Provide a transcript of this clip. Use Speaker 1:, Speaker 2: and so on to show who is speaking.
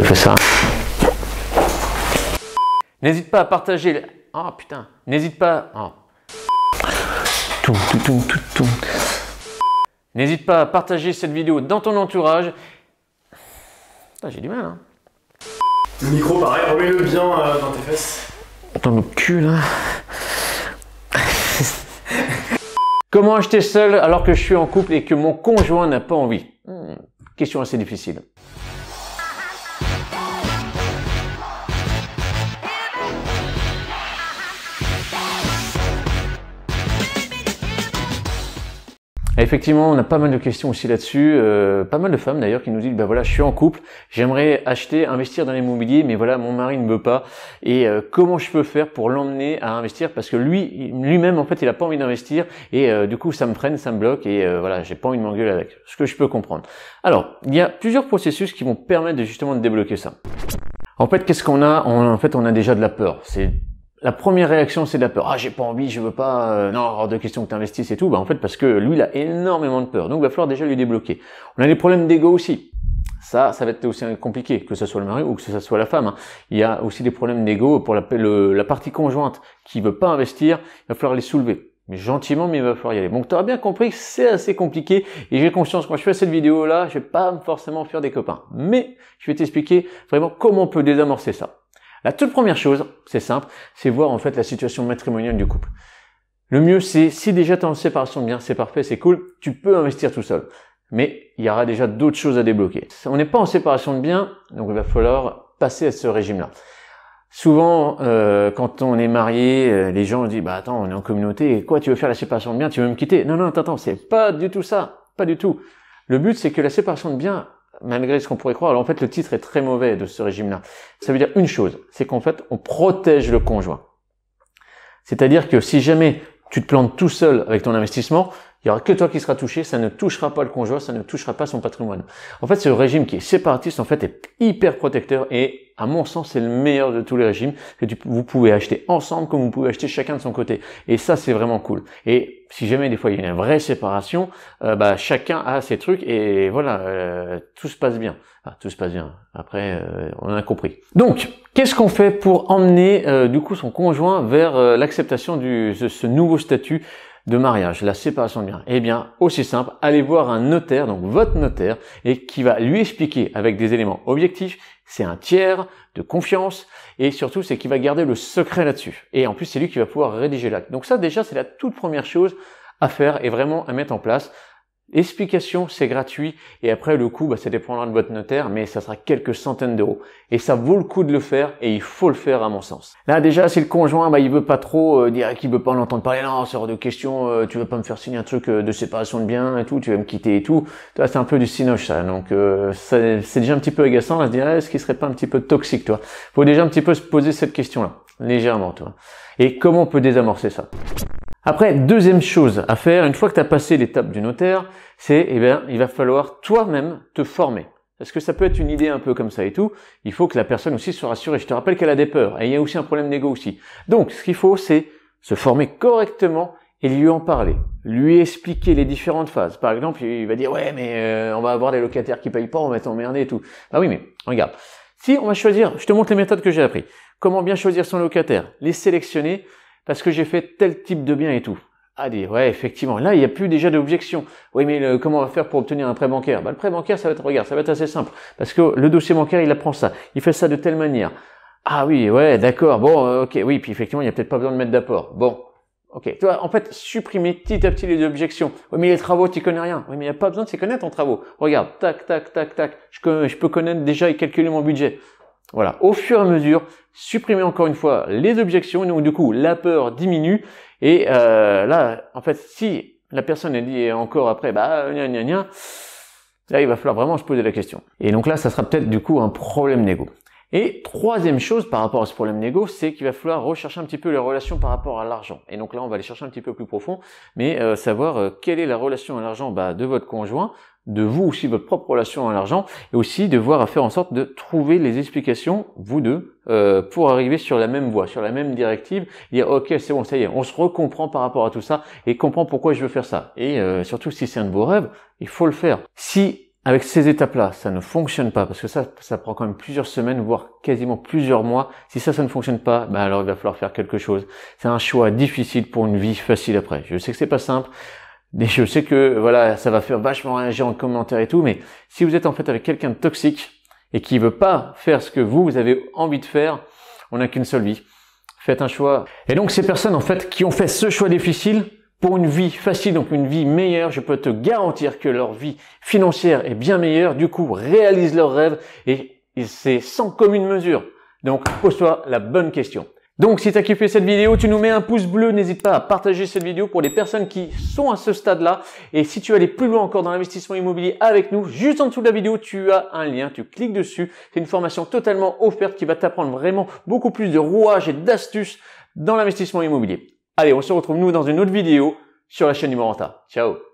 Speaker 1: fait ça. N'hésite pas à partager. Oh putain, n'hésite pas. Oh. N'hésite pas à partager cette vidéo dans ton entourage. J'ai du mal, hein.
Speaker 2: Le micro, pareil, remets-le bien dans tes fesses.
Speaker 1: Dans le cul, là. Comment acheter seul alors que je suis en couple et que mon conjoint n'a pas envie? Question assez difficile. Effectivement, on a pas mal de questions aussi là-dessus, pas mal de femmes d'ailleurs qui nous disent, ben voilà, je suis en couple, j'aimerais acheter, investir dans l'immobilier, mais voilà, mon mari ne veut pas, et comment je peux faire pour l'emmener à investir, parce que lui-même en fait, il a pas envie d'investir, et du coup, ça me freine, ça me bloque, et voilà, j'ai pas envie de m'engueuler avec, ce que je peux comprendre. Alors, il y a plusieurs processus qui vont permettre justement de débloquer ça. En fait, qu'est-ce qu'on a? En fait, on a déjà de la peur. La première réaction, c'est de la peur. Ah, j'ai pas envie, je veux pas, non, hors de question que tu investisses et tout. Bah, en fait, parce que lui, il a énormément de peur. Donc, il va falloir déjà lui débloquer. On a des problèmes d'ego aussi. Ça va être aussi compliqué, que ce soit le mari ou que ce soit la femme, hein. Il y a aussi des problèmes d'ego pour la partie conjointe qui veut pas investir. Il va falloir les soulever. Mais gentiment, mais il va falloir y aller. Donc, tu auras bien compris que c'est assez compliqué. Et j'ai conscience, quand je fais cette vidéo-là, je vais pas forcément faire des copains. Mais, je vais t'expliquer vraiment comment on peut désamorcer ça. La toute première chose, c'est simple, c'est voir en fait la situation matrimoniale du couple. Le mieux, c'est, si déjà tu es en séparation de biens, c'est parfait, c'est cool, tu peux investir tout seul. Mais il y aura déjà d'autres choses à débloquer. On n'est pas en séparation de biens, donc il va falloir passer à ce régime-là. Souvent, quand on est marié, les gens disent, bah attends, on est en communauté, quoi, tu veux faire la séparation de biens, tu veux me quitter? Non, attends, c'est pas du tout ça, pas du tout. Le but, c'est que la séparation de biens, malgré ce qu'on pourrait croire, alors en fait le titre est très mauvais de ce régime-là. Ça veut dire une chose, c'est qu'en fait on protège le conjoint. C'est-à-dire que si jamais tu te plantes tout seul avec ton investissement, il y aura que toi qui sera touché, ça ne touchera pas le conjoint, ça ne touchera pas son patrimoine. En fait, ce régime qui est séparatiste, en fait, est hyper protecteur et, à mon sens, c'est le meilleur de tous les régimes que vous pouvez acheter ensemble comme vous pouvez acheter chacun de son côté. Et ça, c'est vraiment cool. Et si jamais des fois il y a une vraie séparation, chacun a ses trucs et voilà, tout se passe bien. Enfin, tout se passe bien. Après, on a compris. Donc, qu'est-ce qu'on fait pour emmener du coup son conjoint vers l'acceptation de ce nouveau statut de mariage, la séparation de biens? Eh bien, aussi simple, allez voir un notaire, donc votre notaire, et qui va lui expliquer avec des éléments objectifs. C'est un tiers de confiance et surtout, c'est qu'il va garder le secret là-dessus. Et en plus, c'est lui qui va pouvoir rédiger l'acte. Donc ça, déjà, c'est la toute première chose à faire et vraiment à mettre en place. Explication, c'est gratuit et après le coût, ça dépendra de votre notaire, mais ça sera quelques centaines d'euros. Et ça vaut le coup de le faire et il faut le faire à mon sens. Là déjà, si le conjoint, il veut pas trop dire qu'il veut pas en entendre parler, non, c'est hors de question, tu veux pas me faire signer un truc de séparation de biens et tout, tu vas me quitter et tout. Toi, c'est un peu du cinoche ça, donc c'est déjà un petit peu agaçant à se dire, est-ce qu'il serait pas un petit peu toxique, toi? Faut déjà un petit peu se poser cette question-là, légèrement, toi. Et comment on peut désamorcer ça? Après, deuxième chose à faire, une fois que tu as passé l'étape du notaire, c'est, il va falloir toi-même te former. Parce que ça peut être une idée un peu comme ça et tout. Il faut que la personne aussi soit rassurée. Je te rappelle qu'elle a des peurs. Et il y a aussi un problème d'ego aussi. Donc, ce qu'il faut, c'est se former correctement et lui en parler. Lui expliquer les différentes phases. Par exemple, il va dire, ouais, mais on va avoir des locataires qui payent pas, on va être emmerdé et tout. Ah oui, mais regarde. Si on va choisir, je te montre les méthodes que j'ai appris. Comment bien choisir son locataire? Les sélectionner. Parce que j'ai fait tel type de bien et tout. Ah, dire, ouais, effectivement. Là, il n'y a plus déjà d'objection. Oui, mais comment on va faire pour obtenir un prêt bancaire? Le prêt bancaire, ça va être assez simple. Parce que le dossier bancaire, il apprend ça. Il fait ça de telle manière. Ah oui, ouais, d'accord. Bon, ok, oui, puis effectivement, il n'y a peut-être pas besoin de mettre d'apport. Bon, ok. Tu vois, en fait, supprimer petit à petit les objections. Oui, mais les travaux, tu connais rien. Oui, mais il n'y a pas besoin de s'y connaître en travaux. Regarde, tac, tac, tac, tac. Je peux connaître déjà et calculer mon budget. Voilà, au fur et à mesure, supprimer encore une fois les objections, donc du coup la peur diminue et là, en fait, si la personne elle dit encore après, là il va falloir vraiment se poser la question. Et donc là, ça sera peut-être du coup un problème d'ego. Et troisième chose par rapport à ce problème d'ego, c'est qu'il va falloir rechercher un petit peu les relations par rapport à l'argent. Et donc là, on va aller chercher un petit peu plus profond, mais savoir quelle est la relation à l'argent de votre conjoint, de vous aussi, votre propre relation à l'argent, et aussi devoir faire en sorte de trouver les explications, vous deux, pour arriver sur la même voie, sur la même directive, et dire ok, c'est bon, ça y est, on se recomprend par rapport à tout ça, et comprend pourquoi je veux faire ça. Et surtout, si c'est un de vos rêves, il faut le faire. Si avec ces étapes-là, ça ne fonctionne pas, parce que ça prend quand même plusieurs semaines, voire quasiment plusieurs mois. Si ça ne fonctionne pas, ben alors il va falloir faire quelque chose. C'est un choix difficile pour une vie facile après. Je sais que c'est pas simple, et je sais que voilà, ça va faire vachement réagir en commentaire et tout, mais si vous êtes en fait avec quelqu'un de toxique et qui veut pas faire ce que vous avez envie de faire, on n'a qu'une seule vie. Faites un choix. Et donc ces personnes en fait qui ont fait ce choix difficile, pour une vie facile, donc une vie meilleure, je peux te garantir que leur vie financière est bien meilleure, du coup réalisent leurs rêves et c'est sans commune mesure. Donc pose-toi la bonne question. Donc si tu as kiffé cette vidéo, tu nous mets un pouce bleu, n'hésite pas à partager cette vidéo pour les personnes qui sont à ce stade-là. Et si tu veux aller plus loin encore dans l'investissement immobilier avec nous, juste en dessous de la vidéo, tu as un lien, tu cliques dessus. C'est une formation totalement offerte qui va t'apprendre vraiment beaucoup plus de rouages et d'astuces dans l'investissement immobilier. Allez, on se retrouve nous dans une autre vidéo sur la chaîne du Morenta. Ciao!